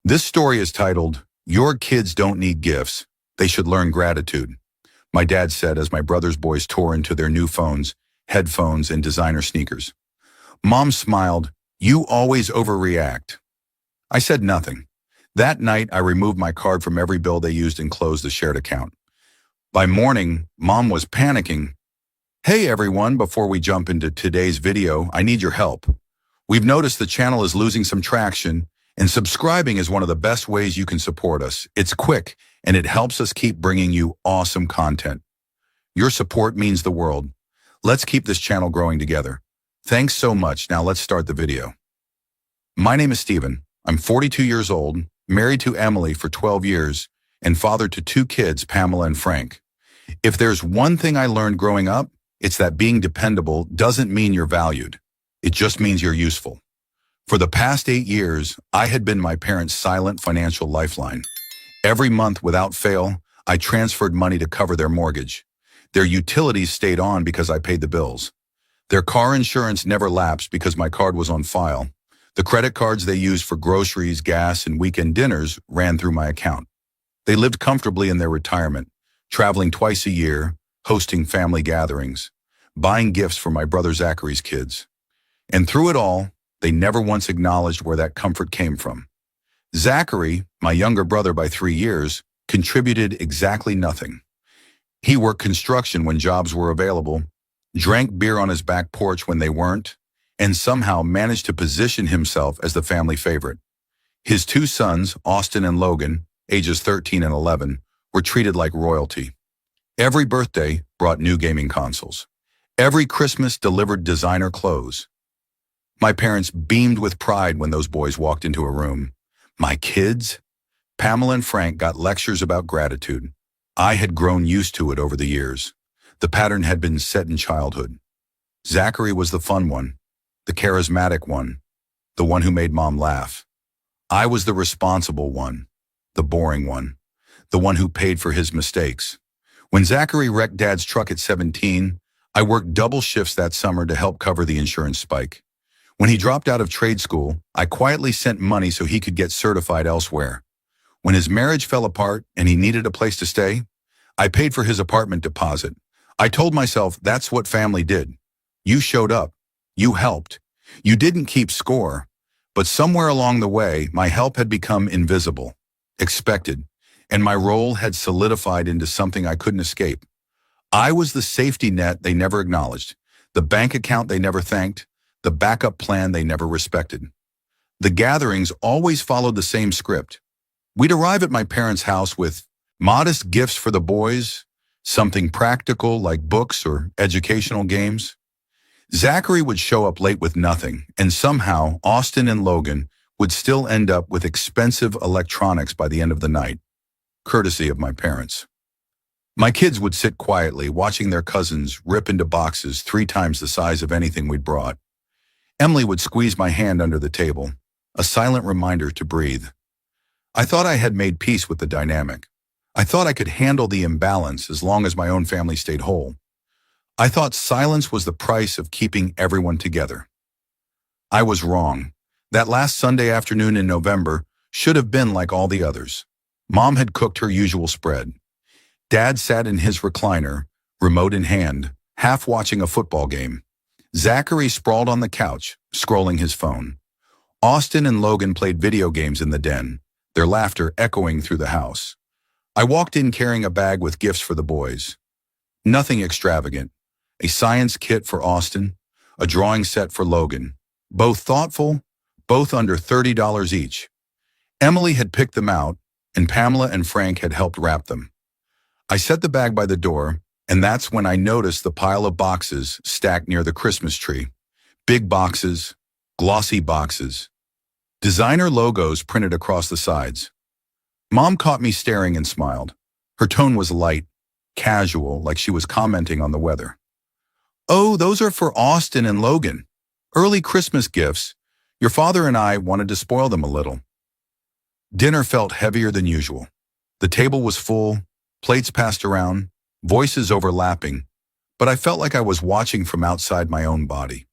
This story is titled, Your Kids Don't Need Gifts. They Should Learn Gratitude. My dad said as my brother's boys tore into their new phones, headphones, and designer sneakers. Mom smiled, "You always overreact." I said nothing. That night, I removed my card from every bill they used and closed the shared account. By morning, Mom was panicking. "Hey everyone, before we jump into today's video, I need your help. We've noticed the channel is losing some traction, and subscribing is one of the best ways you can support us. It's quick, and it helps us keep bringing you awesome content. Your support means the world. Let's keep this channel growing together. Thanks so much. Now let's start the video. My name is Steven. I'm 42 years old, married to Emily for 12 years, and father to 2 kids, Pamela and Frank. If there's one thing I learned growing up, it's that being dependable doesn't mean you're valued. It just means you're useful. For the past 8 years, I had been my parents' silent financial lifeline. Every month, without fail, I transferred money to cover their mortgage. Their utilities stayed on because I paid the bills. Their car insurance never lapsed because my card was on file. The credit cards they used for groceries, gas, and weekend dinners ran through my account. They lived comfortably in their retirement, traveling twice a year, hosting family gatherings, buying gifts for my brother Zachary's kids. And through it all, they never once acknowledged where that comfort came from. Zachary, my younger brother by 3 years, contributed exactly nothing. He worked construction when jobs were available, drank beer on his back porch when they weren't, and somehow managed to position himself as the family favorite. His 2 sons, Austin and Logan, ages 13 and 11, were treated like royalty. Every birthday brought new gaming consoles. Every Christmas delivered designer clothes. My parents beamed with pride when those boys walked into a room. My kids? Pamela and Frank got lectures about gratitude. I had grown used to it over the years. The pattern had been set in childhood. Zachary was the fun one, the charismatic one, the one who made Mom laugh. I was the responsible one, the boring one, the one who paid for his mistakes. When Zachary wrecked Dad's truck at 17, I worked double shifts that summer to help cover the insurance spike. When he dropped out of trade school, I quietly sent money so he could get certified elsewhere. When his marriage fell apart and he needed a place to stay, I paid for his apartment deposit. I told myself that's what family did. You showed up. You helped. You didn't keep score. But somewhere along the way, my help had become invisible, expected, and my role had solidified into something I couldn't escape. I was the safety net they never acknowledged, the bank account they never thanked, the backup plan they never respected. The gatherings always followed the same script. We'd arrive at my parents' house with modest gifts for the boys, something practical like books or educational games. Zachary would show up late with nothing, and somehow Austin and Logan would still end up with expensive electronics by the end of the night, courtesy of my parents. My kids would sit quietly, watching their cousins rip into boxes 3 times the size of anything we'd brought. Emily would squeeze my hand under the table, a silent reminder to breathe. I thought I had made peace with the dynamic. I thought I could handle the imbalance as long as my own family stayed whole. I thought silence was the price of keeping everyone together. I was wrong. That last Sunday afternoon in November should have been like all the others. Mom had cooked her usual spread. Dad sat in his recliner, remote in hand, half watching a football game. Zachary sprawled on the couch, scrolling his phone. Austin and Logan played video games in the den, their laughter echoing through the house. I walked in carrying a bag with gifts for the boys. Nothing extravagant. A science kit for Austin, a drawing set for Logan. Both thoughtful, both under $30 each. Emily had picked them out, and Pamela and Frank had helped wrap them. I set the bag by the door, and that's when I noticed the pile of boxes stacked near the Christmas tree. Big boxes, glossy boxes. Designer logos printed across the sides. Mom caught me staring and smiled. Her tone was light, casual, like she was commenting on the weather. "Oh, those are for Austin and Logan. Early Christmas gifts. Your father and I wanted to spoil them a little." Dinner felt heavier than usual. The table was full, plates passed around, voices overlapping, but I felt like I was watching from outside my own body.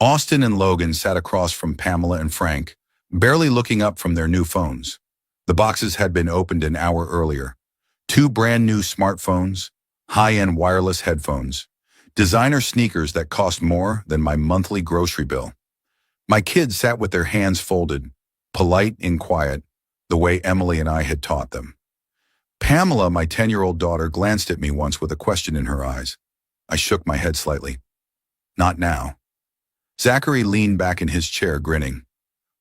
Austin and Logan sat across from Pamela and Frank, barely looking up from their new phones. The boxes had been opened an hour earlier. 2 brand new smartphones, high-end wireless headphones, designer sneakers that cost more than my monthly grocery bill. My kids sat with their hands folded, polite and quiet, the way Emily and I had taught them. Pamela, my 10-year-old daughter, glanced at me once with a question in her eyes. I shook my head slightly. Not now. Zachary leaned back in his chair, grinning.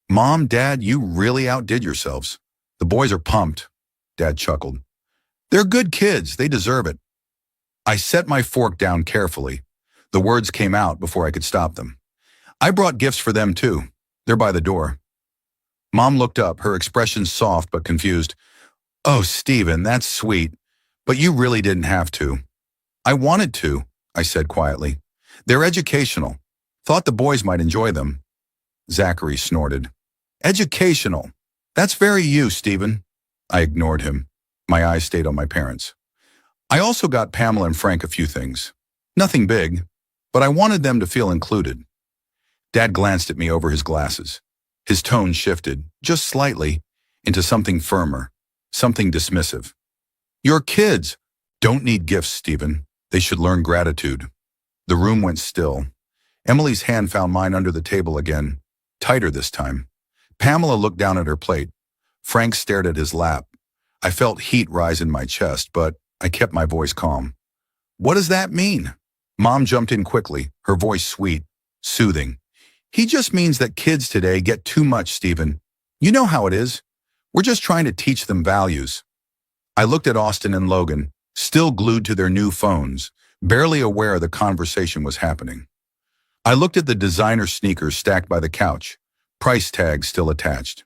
Mom, Dad, you really outdid yourselves. The boys are pumped, Dad chuckled. They're good kids. They deserve it. I set my fork down carefully. The words came out before I could stop them. I brought gifts for them too. They're by the door. Mom looked up, her expression soft but confused. Oh, Stephen, that's sweet, but you really didn't have to. I wanted to, I said quietly. They're educational. Thought the boys might enjoy them. Zachary snorted. Educational. That's very you, Stephen. I ignored him. My eyes stayed on my parents. I also got Pamela and Frank a few things. Nothing big, but I wanted them to feel included. Dad glanced at me over his glasses. His tone shifted, just slightly, into something firmer, something dismissive. Your kids don't need gifts, Stephen. They should learn gratitude. The room went still. Emily's hand found mine under the table again, tighter this time. Pamela looked down at her plate. Frank stared at his lap. I felt heat rise in my chest, but I kept my voice calm. What does that mean? Mom jumped in quickly, her voice sweet, soothing. He just means that kids today get too much, Stephen. You know how it is. We're just trying to teach them values. I looked at Austin and Logan, still glued to their new phones, barely aware the conversation was happening. I looked at the designer sneakers stacked by the couch, price tags still attached.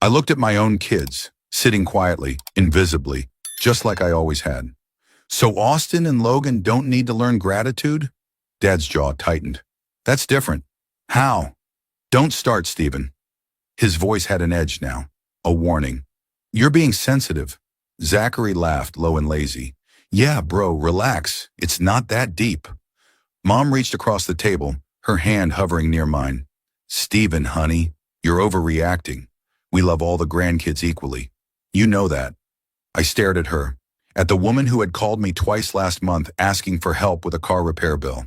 I looked at my own kids, sitting quietly, invisibly, just like I always had. So Austin and Logan don't need to learn gratitude? Dad's jaw tightened. That's different. How? Don't start, Stephen. His voice had an edge now, a warning. You're being sensitive. Zachary laughed, low and lazy. Yeah, bro, relax. It's not that deep. Mom reached across the table, her hand hovering near mine. Stephen, honey, you're overreacting. We love all the grandkids equally. You know that. I stared at her, at the woman who had called me twice last month asking for help with a car repair bill,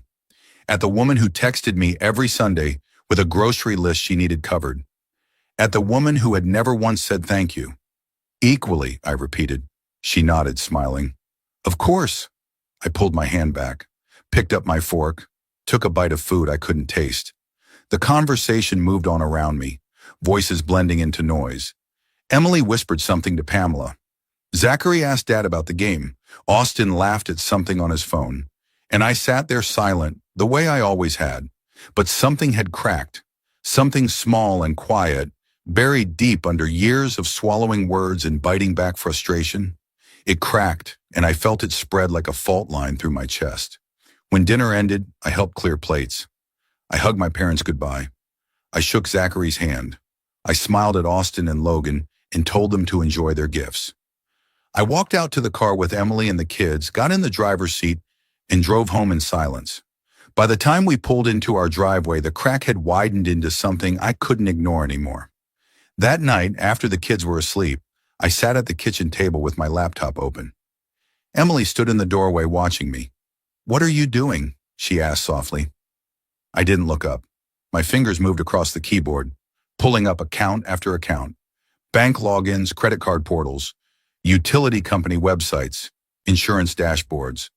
at the woman who texted me every Sunday with a grocery list she needed covered, at the woman who had never once said thank you. Equally, I repeated. She nodded, smiling. Of course. I pulled my hand back, picked up my fork, took a bite of food I couldn't taste. The conversation moved on around me, voices blending into noise. Emily whispered something to Pamela. Zachary asked Dad about the game. Austin laughed at something on his phone. And I sat there silent, the way I always had. But something had cracked. Something small and quiet, buried deep under years of swallowing words and biting back frustration. It cracked, and I felt it spread like a fault line through my chest. When dinner ended, I helped clear plates. I hugged my parents goodbye. I shook Zachary's hand. I smiled at Austin and Logan and told them to enjoy their gifts. I walked out to the car with Emily and the kids, got in the driver's seat, and drove home in silence. By the time we pulled into our driveway, the crack had widened into something I couldn't ignore anymore. That night, after the kids were asleep, I sat at the kitchen table with my laptop open. Emily stood in the doorway watching me. What are you doing? She asked softly. I didn't look up. My fingers moved across the keyboard, pulling up account after account. Bank logins, credit card portals, utility company websites, insurance dashboards.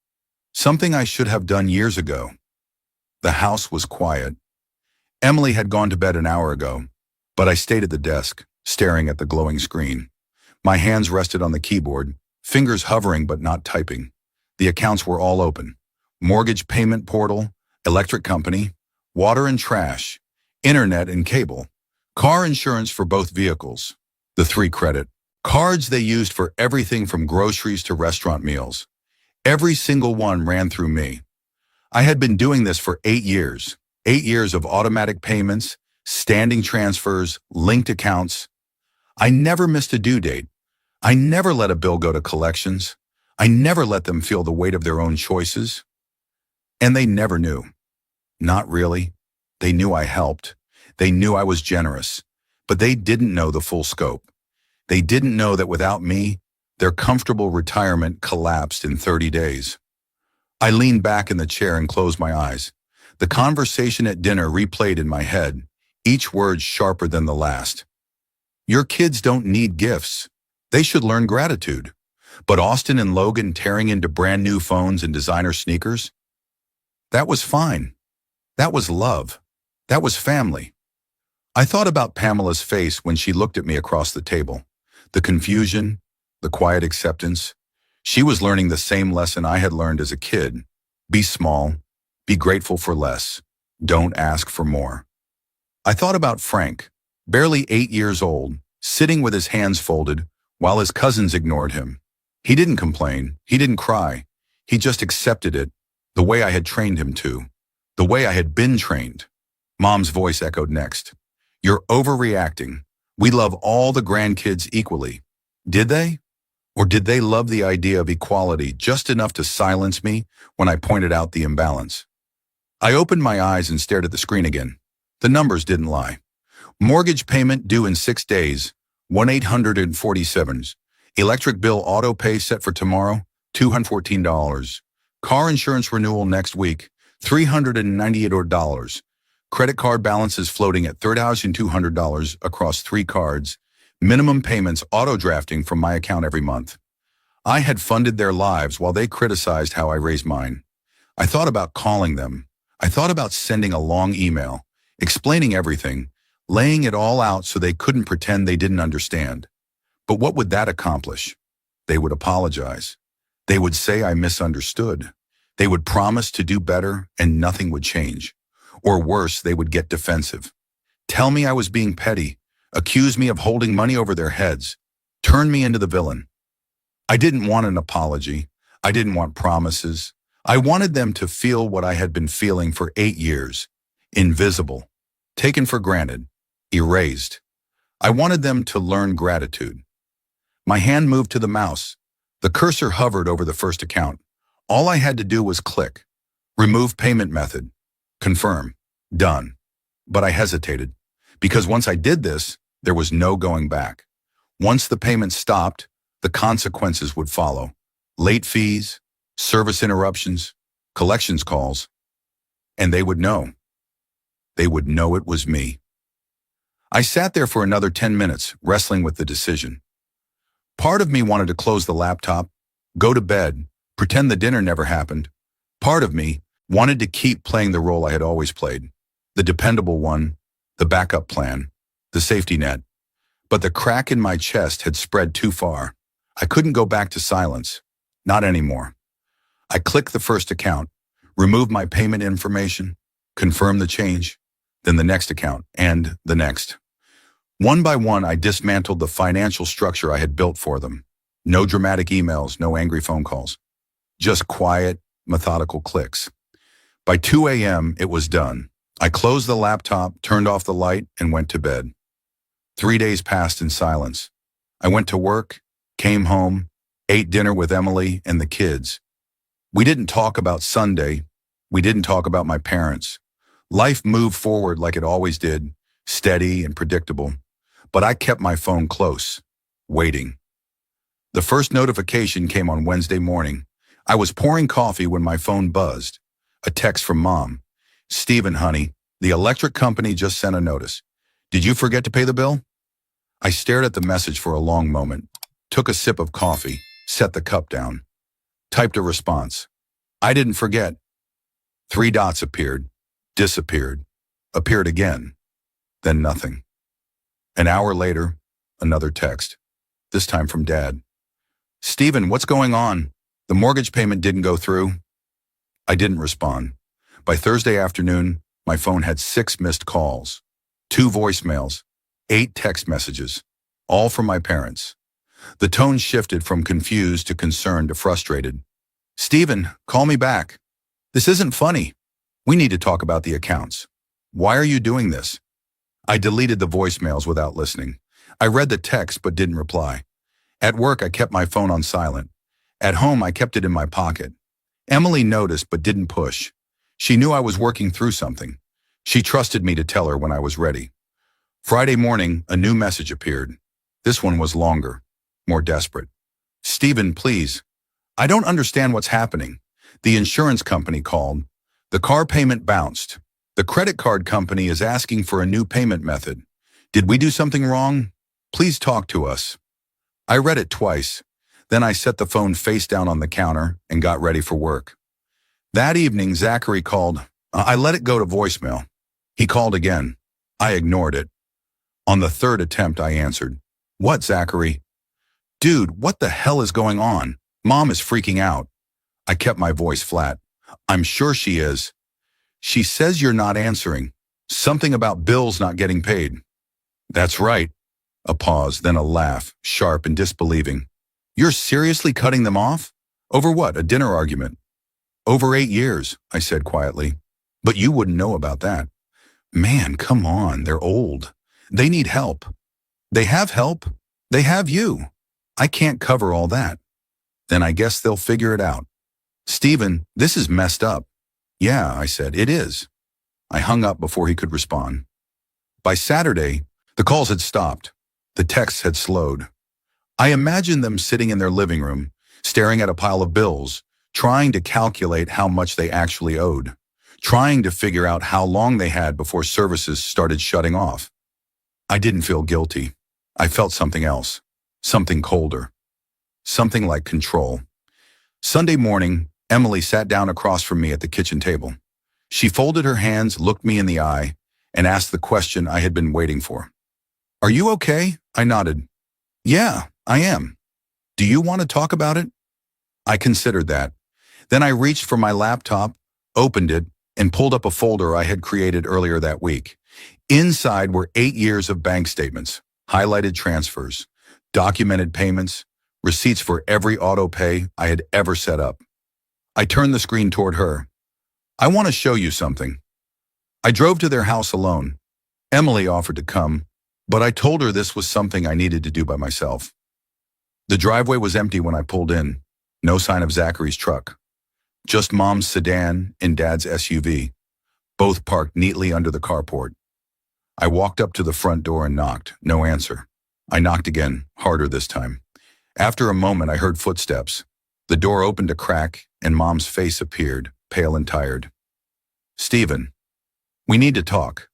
Something I should have done years ago. The house was quiet. Emily had gone to bed an hour ago, but I stayed at the desk, staring at the glowing screen. My hands rested on the keyboard, fingers hovering but not typing. The accounts were all open. Mortgage payment portal, electric company, water and trash, internet and cable, car insurance for both vehicles, the 3 credit, cards they used for everything from groceries to restaurant meals. Every single one ran through me. I had been doing this for 8 years, 8 years of automatic payments, standing transfers, linked accounts. I never missed a due date. I never let a bill go to collections. I never let them feel the weight of their own choices. And they never knew. Not really. They knew I helped. They knew I was generous. But they didn't know the full scope. They didn't know that without me, their comfortable retirement collapsed in 30 days. I leaned back in the chair and closed my eyes. The conversation at dinner replayed in my head, each word sharper than the last. Your kids don't need gifts. They should learn gratitude. But Austin and Logan tearing into brand new phones and designer sneakers? That was fine. That was love. That was family. I thought about Pamela's face when she looked at me across the table. The confusion, the quiet acceptance. She was learning the same lesson I had learned as a kid. Be small. Be grateful for less. Don't ask for more. I thought about Frank, barely 8 years old, sitting with his hands folded while his cousins ignored him. He didn't complain. He didn't cry. He just accepted it, the way I had trained him to, the way I had been trained. Mom's voice echoed next. You're overreacting. We love all the grandkids equally. Did they? Or did they love the idea of equality just enough to silence me when I pointed out the imbalance? I opened my eyes and stared at the screen again. The numbers didn't lie. Mortgage payment due in 6 days, 1,847. Electric bill auto pay set for tomorrow, $214. Car insurance renewal next week, $398. Credit card balances floating at $3,200 across 3 cards. Minimum payments auto-drafting from my account every month. I had funded their lives while they criticized how I raised mine. I thought about calling them. I thought about sending a long email, explaining everything, laying it all out so they couldn't pretend they didn't understand. But what would that accomplish? They would apologize. They would say I misunderstood. They would promise to do better and nothing would change. Or worse, they would get defensive. Tell me I was being petty, accuse me of holding money over their heads, turn me into the villain. I didn't want an apology. I didn't want promises. I wanted them to feel what I had been feeling for 8 years. Invisible, taken for granted, erased. I wanted them to learn gratitude. My hand moved to the mouse. The cursor hovered over the first account. All I had to do was click. Remove payment method. Confirm. Done. But I hesitated, because once I did this, there was no going back. Once the payment stopped, the consequences would follow. Late fees, service interruptions, collections calls, and they would know. They would know it was me. I sat there for another 10 minutes, wrestling with the decision. Part of me wanted to close the laptop, go to bed, pretend the dinner never happened. Part of me wanted to keep playing the role I had always played, the dependable one, the backup plan, the safety net. But the crack in my chest had spread too far. I couldn't go back to silence. Not anymore. I clicked the first account, removed my payment information, confirmed the change, then the next account, and the next. One by one, I dismantled the financial structure I had built for them. No dramatic emails, no angry phone calls. Just quiet, methodical clicks. By 2 a.m., it was done. I closed the laptop, turned off the light, and went to bed. 3 days passed in silence. I went to work, came home, ate dinner with Emily and the kids. We didn't talk about Sunday. We didn't talk about my parents. Life moved forward like it always did, steady and predictable. But I kept my phone close, waiting. The first notification came on Wednesday morning. I was pouring coffee when my phone buzzed. A text from Mom. Stephen, honey, the electric company just sent a notice. Did you forget to pay the bill? I stared at the message for a long moment, took a sip of coffee, set the cup down, typed a response. I didn't forget. 3 dots appeared, disappeared, appeared again, then nothing. An hour later, another text, this time from Dad. Stephen, what's going on? The mortgage payment didn't go through. I didn't respond. By Thursday afternoon, my phone had 6 missed calls, 2 voicemails, 8 text messages, all from my parents. The tone shifted from confused to concerned to frustrated. Stephen, call me back. This isn't funny. We need to talk about the accounts. Why are you doing this? I deleted the voicemails without listening. I read the text but didn't reply. At work, I kept my phone on silent. At home, I kept it in my pocket. Emily noticed but didn't push. She knew I was working through something. She trusted me to tell her when I was ready. Friday morning, a new message appeared. This one was longer, more desperate. Stephen, please. I don't understand what's happening. The insurance company called. The car payment bounced. The credit card company is asking for a new payment method. Did we do something wrong? Please talk to us. I read it twice. Then I set the phone face down on the counter and got ready for work. That evening, Zachary called. I let it go to voicemail. He called again. I ignored it. On the third attempt, I answered. What, Zachary? Dude, what the hell is going on? Mom is freaking out. I kept my voice flat. I'm sure she is. She says you're not answering. Something about bills not getting paid. That's right. A pause, then a laugh, sharp and disbelieving. You're seriously cutting them off? Over what, a dinner argument? Over 8 years, I said quietly. But you wouldn't know about that. Man, come on, they're old. They need help. They have help. They have you. I can't cover all that. Then I guess they'll figure it out. Stephen, this is messed up. Yeah, I said, it is. I hung up before he could respond. By Saturday, the calls had stopped. The texts had slowed. I imagined them sitting in their living room, staring at a pile of bills, trying to calculate how much they actually owed, trying to figure out how long they had before services started shutting off. I didn't feel guilty. I felt something else, something colder, something like control. Sunday morning, Emily sat down across from me at the kitchen table. She folded her hands, looked me in the eye, and asked the question I had been waiting for. Are you okay? I nodded. Yeah, I am. Do you want to talk about it? I considered that. Then I reached for my laptop, opened it, and pulled up a folder I had created earlier that week. Inside were 8 years of bank statements, highlighted transfers, documented payments, receipts for every auto pay I had ever set up. I turned the screen toward her. I want to show you something. I drove to their house alone. Emily offered to come, but I told her this was something I needed to do by myself. The driveway was empty when I pulled in. No sign of Zachary's truck. Just Mom's sedan and Dad's SUV, both parked neatly under the carport. I walked up to the front door and knocked. No answer. I knocked again, harder this time. After a moment, I heard footsteps. The door opened a crack, and Mom's face appeared, pale and tired. Stephen, we need to talk.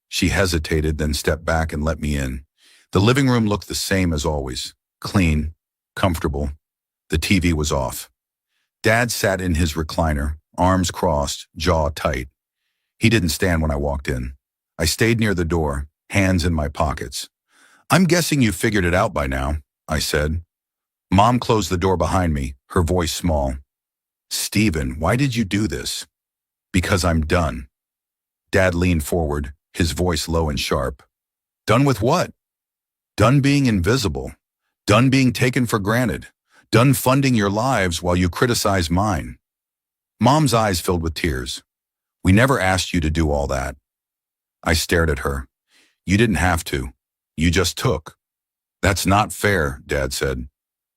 She hesitated, then stepped back and let me in. The living room looked the same as always, clean, comfortable. The TV was off. Dad sat in his recliner, arms crossed, jaw tight. He didn't stand when I walked in. I stayed near the door, hands in my pockets. I'm guessing you figured it out by now, I said. Mom closed the door behind me, her voice small. Stephen, why did you do this? Because I'm done. Dad leaned forward, his voice low and sharp. Done with what? Done being invisible. Done being taken for granted. Done funding your lives while you criticize mine. Mom's eyes filled with tears. We never asked you to do all that. I stared at her. You didn't have to. You just took. That's not fair, Dad said.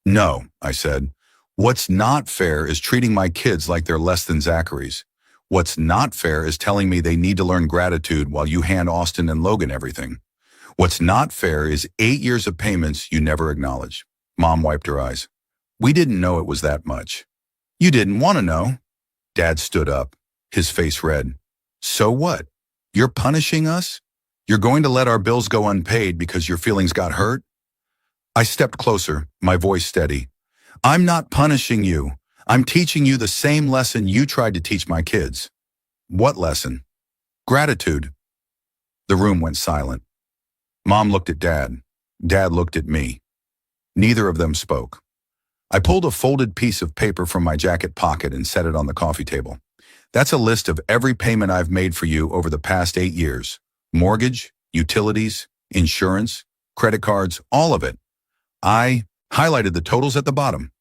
No, I said. What's not fair is treating my kids like they're less than Zachary's. What's not fair is telling me they need to learn gratitude while you hand Austin and Logan everything. What's not fair is 8 years of payments you never acknowledge. Mom wiped her eyes. We didn't know it was that much. You didn't want to know. Dad stood up, his face red. So what? You're punishing us? You're going to let our bills go unpaid because your feelings got hurt? I stepped closer, my voice steady. I'm not punishing you. I'm teaching you the same lesson you tried to teach my kids. What lesson? Gratitude. The room went silent. Mom looked at Dad. Dad looked at me. Neither of them spoke. I pulled a folded piece of paper from my jacket pocket and set it on the coffee table. That's a list of every payment I've made for you over the past 8 years. Mortgage, utilities, insurance, credit cards, all of it. I highlighted the totals at the bottom.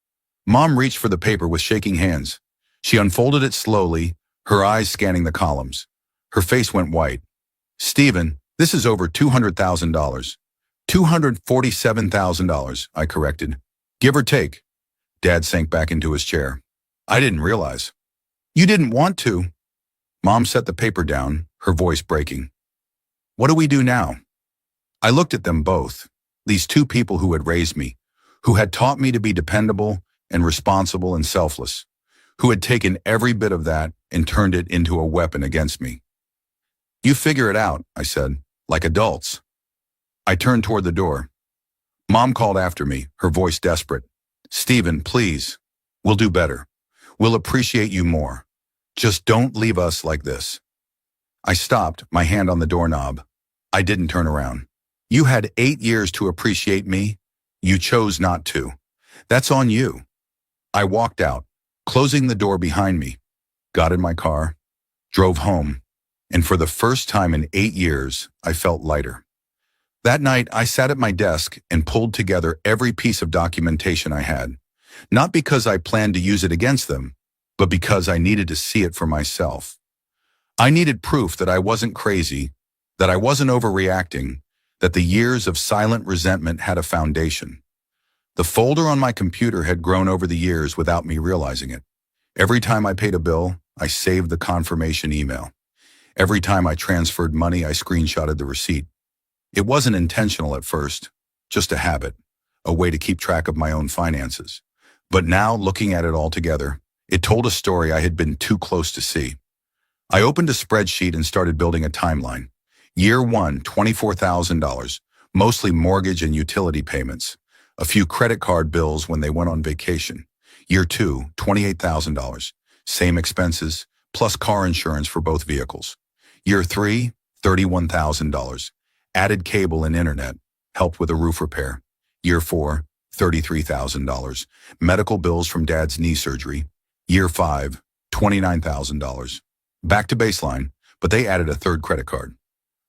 Mom reached for the paper with shaking hands. She unfolded it slowly, her eyes scanning the columns. Her face went white. Stephen, this is over $200,000. $247,000, I corrected. Give or take. Dad sank back into his chair. I didn't realize. You didn't want to. Mom set the paper down, her voice breaking. What do we do now? I looked at them both, these two people who had raised me, who had taught me to be dependable and responsible and selfless, who had taken every bit of that and turned it into a weapon against me. "You figure it out," I said, "like adults." I turned toward the door. Mom called after me, her voice desperate. "Stephen, please. We'll do better. We'll appreciate you more. Just don't leave us like this." I stopped, my hand on the doorknob. I didn't turn around. "You had 8 years to appreciate me. You chose not to. That's on you." I walked out, closing the door behind me, got in my car, drove home, and for the first time in 8 years, I felt lighter. That night, I sat at my desk and pulled together every piece of documentation I had, not because I planned to use it against them, but because I needed to see it for myself. I needed proof that I wasn't crazy, that I wasn't overreacting, that the years of silent resentment had a foundation. The folder on my computer had grown over the years without me realizing it. Every time I paid a bill, I saved the confirmation email. Every time I transferred money, I screenshotted the receipt. It wasn't intentional at first, just a habit, a way to keep track of my own finances. But now, looking at it all together, it told a story I had been too close to see. I opened a spreadsheet and started building a timeline. Year 1, $24,000, mostly mortgage and utility payments. A few credit card bills when they went on vacation. Year 2, $28,000, same expenses, plus car insurance for both vehicles. Year 3, $31,000, added cable and internet, helped with a roof repair. Year 4, $33,000, medical bills from Dad's knee surgery. Year 5, $29,000. Back to baseline, but they added a third credit card.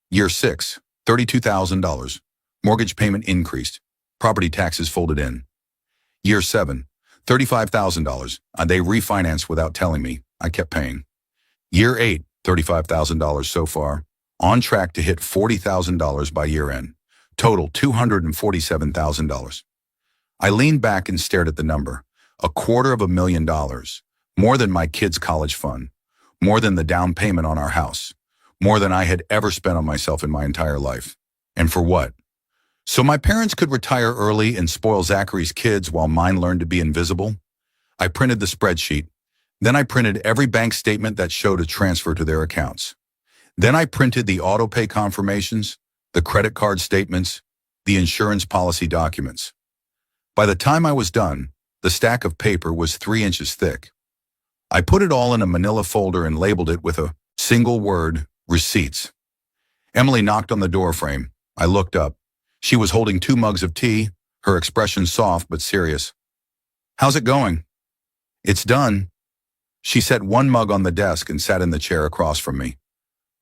Year 6, $32,000. Mortgage payment increased. Property taxes folded in. Year 7, $35,000. They refinanced without telling me. I kept paying. Year 8, $35,000 so far. On track to hit $40,000 by year end. Total $247,000. I leaned back and stared at the number. $250,000. More than my kids' college fund. More than the down payment on our house. More than I had ever spent on myself in my entire life. And for what? So my parents could retire early and spoil Zachary's kids while mine learned to be invisible? I printed the spreadsheet. Then I printed every bank statement that showed a transfer to their accounts. Then I printed the auto pay confirmations, the credit card statements, the insurance policy documents. By the time I was done, the stack of paper was 3 inches thick. I put it all in a manila folder and labeled it with a single word, receipts. Emily knocked on the door frame. I looked up. She was holding 2 mugs of tea, her expression soft but serious. "How's it going?" "It's done." She set 1 mug on the desk and sat in the chair across from me.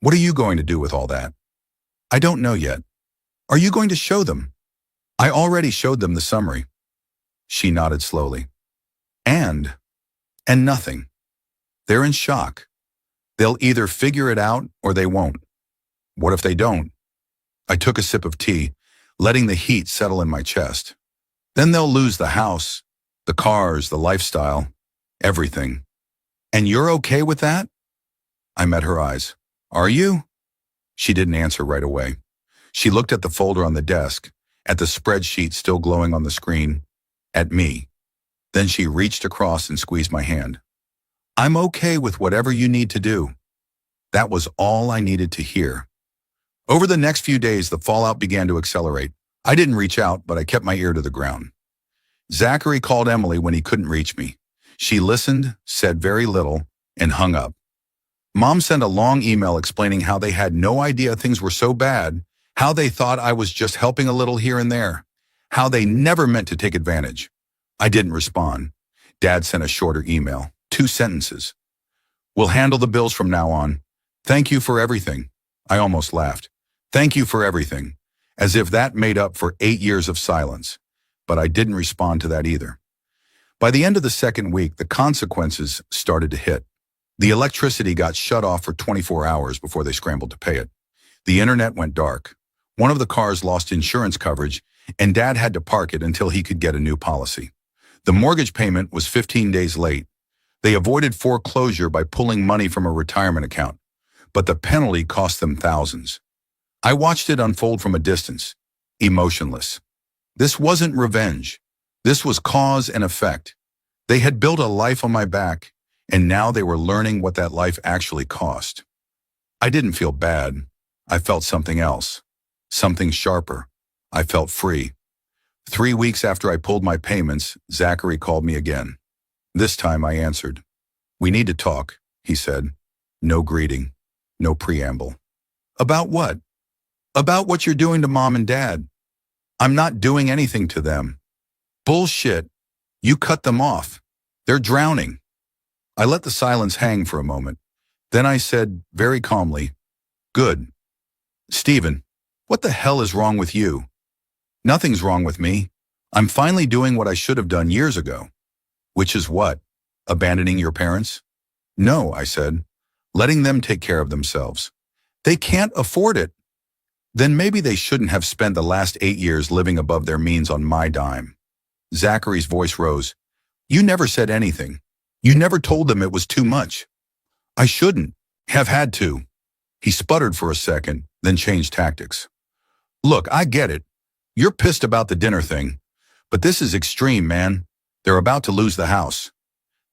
"What are you going to do with all that?" "I don't know yet." "Are you going to show them?" "I already showed them the summary." She nodded slowly. And nothing. They're in shock. They'll either figure it out or they won't. What if they don't? I took a sip of tea, letting the heat settle in my chest. Then they'll lose the house, the cars, the lifestyle, everything. And you're okay with that? I met her eyes. Are you? She didn't answer right away. She looked at the folder on the desk, at the spreadsheet still glowing on the screen, at me. Then she reached across and squeezed my hand. I'm okay with whatever you need to do. That was all I needed to hear. Over the next few days, the fallout began to accelerate. I didn't reach out, but I kept my ear to the ground. Zachary called Emily when he couldn't reach me. She listened, said very little, and hung up. Mom sent a long email explaining how they had no idea things were so bad, how they thought I was just helping a little here and there, how they never meant to take advantage. I didn't respond. Dad sent a shorter email, 2 sentences. We'll handle the bills from now on. Thank you for everything. I almost laughed. Thank you for everything, as if that made up for 8 years of silence. But I didn't respond to that either. By the end of the second week, the consequences started to hit. The electricity got shut off for 24 hours before they scrambled to pay it. The internet went dark. One of the cars lost insurance coverage, and Dad had to park it until he could get a new policy. The mortgage payment was 15 days late. They avoided foreclosure by pulling money from a retirement account, but the penalty cost them thousands. I watched it unfold from a distance, emotionless. This wasn't revenge. This was cause and effect. They had built a life on my back, and now they were learning what that life actually cost. I didn't feel bad. I felt something else, something sharper. I felt free. 3 weeks after I pulled my payments, Zachary called me again. This time I answered. "We need to talk," he said. No greeting, no preamble. "About what?" "About what you're doing to Mom and Dad." "I'm not doing anything to them." "Bullshit. You cut them off. They're drowning." I let the silence hang for a moment. Then I said, very calmly, "Good. Stephen, what the hell is wrong with you?" "Nothing's wrong with me. I'm finally doing what I should have done years ago." "Which is what? Abandoning your parents?" "No," I said. "Letting them take care of themselves." "They can't afford it." "Then maybe they shouldn't have spent the last 8 years living above their means on my dime." Zachary's voice rose. "You never said anything. You never told them it was too much." "I shouldn't have had to." He sputtered for a second, then changed tactics. "Look, I get it. You're pissed about the dinner thing. But this is extreme, man. They're about to lose the house.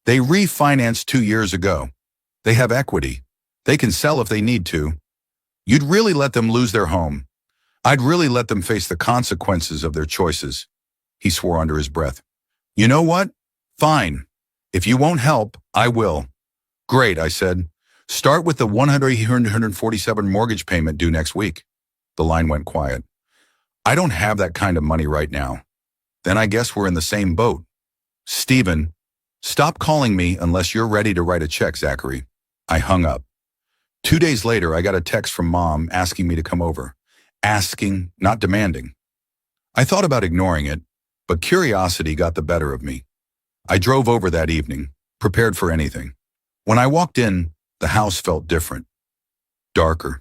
They refinanced 2 years ago. They have equity. They can sell if they need to. You'd really let them lose their home. I'd really let them face the consequences of their choices." He swore under his breath. "You know what? Fine. If you won't help, I will." "Great," I said. "Start with the $147 mortgage payment due next week." The line went quiet. "I don't have that kind of money right now." "Then I guess we're in the same boat." "Stephen, stop calling me unless you're ready to write a check, Zachary." I hung up. 2 days later, I got a text from Mom asking me to come over. Asking, not demanding. I thought about ignoring it, but curiosity got the better of me. I drove over that evening, prepared for anything. When I walked in, the house felt different. Darker.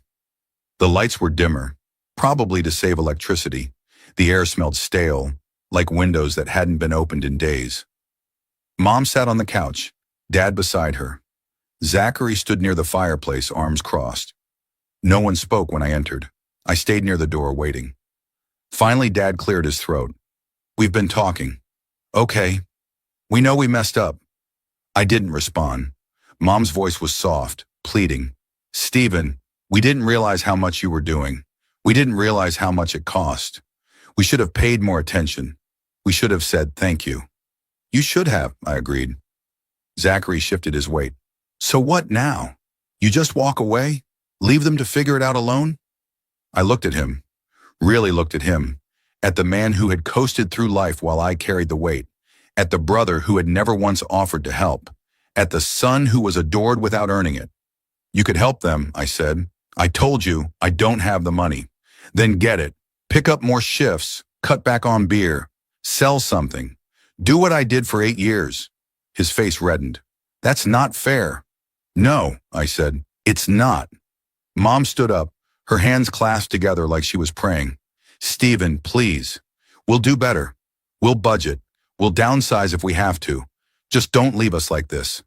The lights were dimmer, probably to save electricity. The air smelled stale, like windows that hadn't been opened in days. Mom sat on the couch, Dad beside her. Zachary stood near the fireplace, arms crossed. No one spoke when I entered. I stayed near the door, waiting. Finally, Dad cleared his throat. "We've been talking." "Okay. We know we messed up." I didn't respond. Mom's voice was soft, pleading. "Stephen, we didn't realize how much you were doing. We didn't realize how much it cost. We should have paid more attention. We should have said thank you." "You should have," I agreed. Zachary shifted his weight. "So what now? You just walk away? Leave them to figure it out alone?" I looked at him, really looked at him, at the man who had coasted through life while I carried the weight, at the brother who had never once offered to help, at the son who was adored without earning it. "You could help them," I said. "I told you I don't have the money. Then get it. Pick up more shifts, cut back on beer, sell something. Do what I did for 8 years. His face reddened. "That's not fair." "No," I said. "It's not." Mom stood up, her hands clasped together like she was praying. "Stephen, please. We'll do better. We'll budget. We'll downsize if we have to. Just don't leave us like this."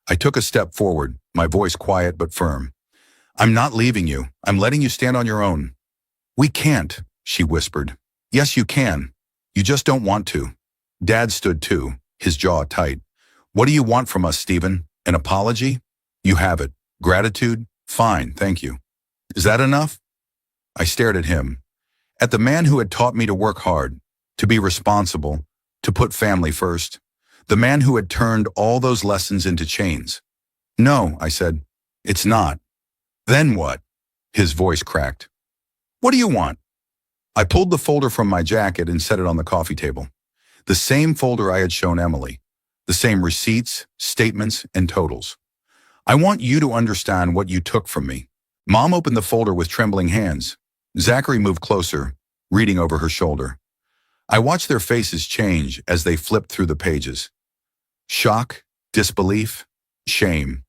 I took a step forward, my voice quiet but firm. "I'm not leaving you. I'm letting you stand on your own." "We can't," she whispered. "Yes, you can. You just don't want to." Dad stood too, his jaw tight. "What do you want from us, Stephen? An apology? You have it. Gratitude? Fine, thank you. Is that enough?" I stared at him, at the man who had taught me to work hard, to be responsible, to put family first, the man who had turned all those lessons into chains. "No," I said, "it's not." "Then what?" His voice cracked. "What do you want?" I pulled the folder from my jacket and set it on the coffee table. The same folder I had shown Emily. The same receipts, statements, and totals. "I want you to understand what you took from me." Mom opened the folder with trembling hands. Zachary moved closer, reading over her shoulder. I watched their faces change as they flipped through the pages. Shock, disbelief, shame.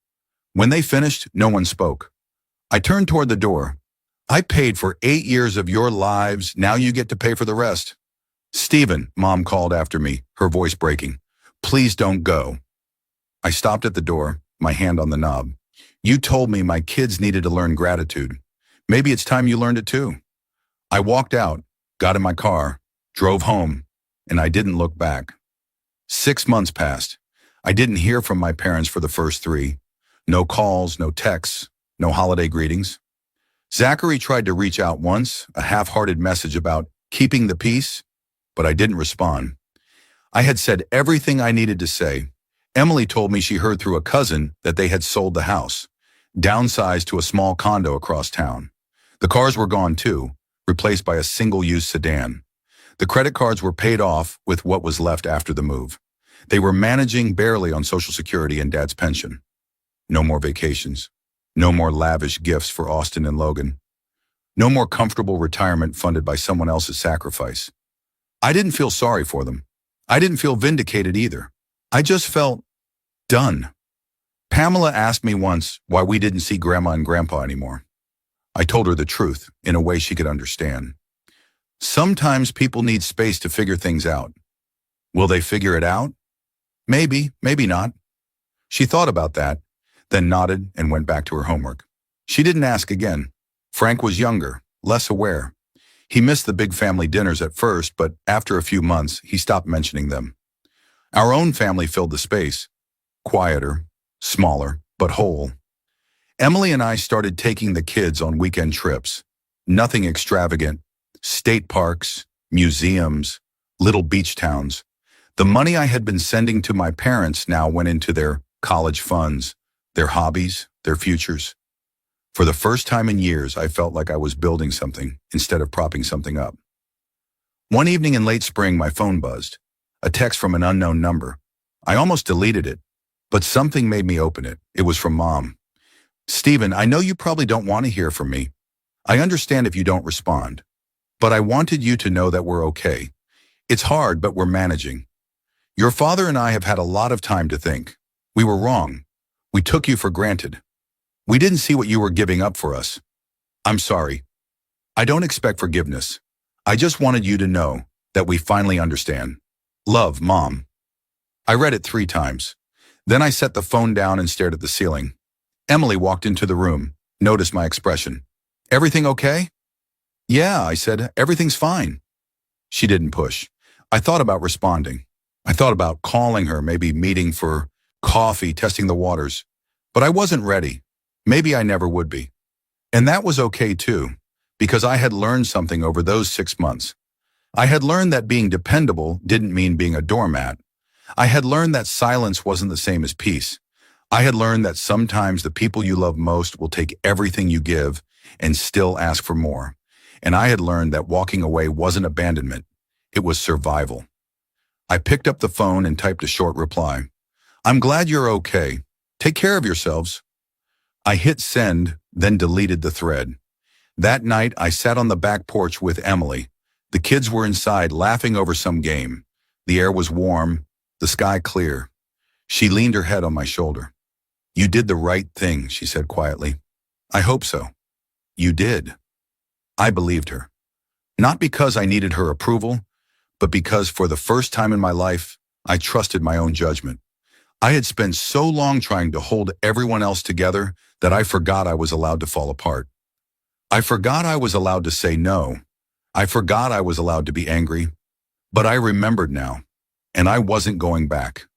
When they finished, no one spoke. I turned toward the door. "I paid for 8 years of your lives, now you get to pay for the rest." "Stephen," Mom called after me, her voice breaking. "Please don't go." I stopped at the door, my hand on the knob. "You told me my kids needed to learn gratitude. Maybe it's time you learned it too. I walked out, got in my car, drove home, and I didn't look back. 6 months passed. I didn't hear from my parents for the first 3. No calls, no texts, no holiday greetings. Zachary tried to reach out once, a half-hearted message about keeping the peace, but I didn't respond. I had said everything I needed to say. Emily told me she heard through a cousin that they had sold the house, downsized to a small condo across town. The cars were gone too, replaced by a single-use sedan. The credit cards were paid off with what was left after the move. They were managing barely on Social Security and Dad's pension. No more vacations. No more lavish gifts for Austin and Logan. No more comfortable retirement funded by someone else's sacrifice. I didn't feel sorry for them. I didn't feel vindicated either. I just felt done. Pamela asked me once why we didn't see Grandma and Grandpa anymore. I told her the truth in a way she could understand. Sometimes people need space to figure things out. Will they figure it out? Maybe, maybe not. She thought about that, then nodded and went back to her homework. She didn't ask again. Frank was younger, less aware. He missed the big family dinners at first, but after a few months, he stopped mentioning them. Our own family filled the space. Quieter, smaller, but whole. Emily and I started taking the kids on weekend trips. Nothing extravagant. State parks, museums, little beach towns. The money I had been sending to my parents now went into their college funds, their hobbies, their futures. For the first time in years, I felt like I was building something instead of propping something up. One evening in late spring, my phone buzzed. A text from an unknown number. I almost deleted it, but something made me open it. It was from Mom. "Stephen, I know you probably don't want to hear from me. I understand if you don't respond. But I wanted you to know that we're okay. It's hard, but we're managing. Your father and I have had a lot of time to think. We were wrong. We took you for granted. We didn't see what you were giving up for us. I'm sorry. I don't expect forgiveness. I just wanted you to know that we finally understand. Love, Mom." I read it 3 times. Then I set the phone down and stared at the ceiling. Emily walked into the room, noticed my expression. "Everything okay?" "Yeah," I said, "everything's fine." She didn't push. I thought about responding. I thought about calling her, maybe meeting for coffee, testing the waters. But I wasn't ready. Maybe I never would be. And that was okay too, because I had learned something over those 6 months. I had learned that being dependable didn't mean being a doormat. I had learned that silence wasn't the same as peace. I had learned that sometimes the people you love most will take everything you give and still ask for more. And I had learned that walking away wasn't abandonment. It was survival. I picked up the phone and typed a short reply. "I'm glad you're okay. Take care of yourselves." I hit send, then deleted the thread. That night, I sat on the back porch with Emily. The kids were inside laughing over some game. The air was warm, the sky clear. She leaned her head on my shoulder. "You did the right thing," she said quietly. "I hope so." "You did." I believed her. Not because I needed her approval, but because for the first time in my life, I trusted my own judgment. I had spent so long trying to hold everyone else together that I forgot I was allowed to fall apart. I forgot I was allowed to say no. I forgot I was allowed to be angry. But I remembered now, and I wasn't going back.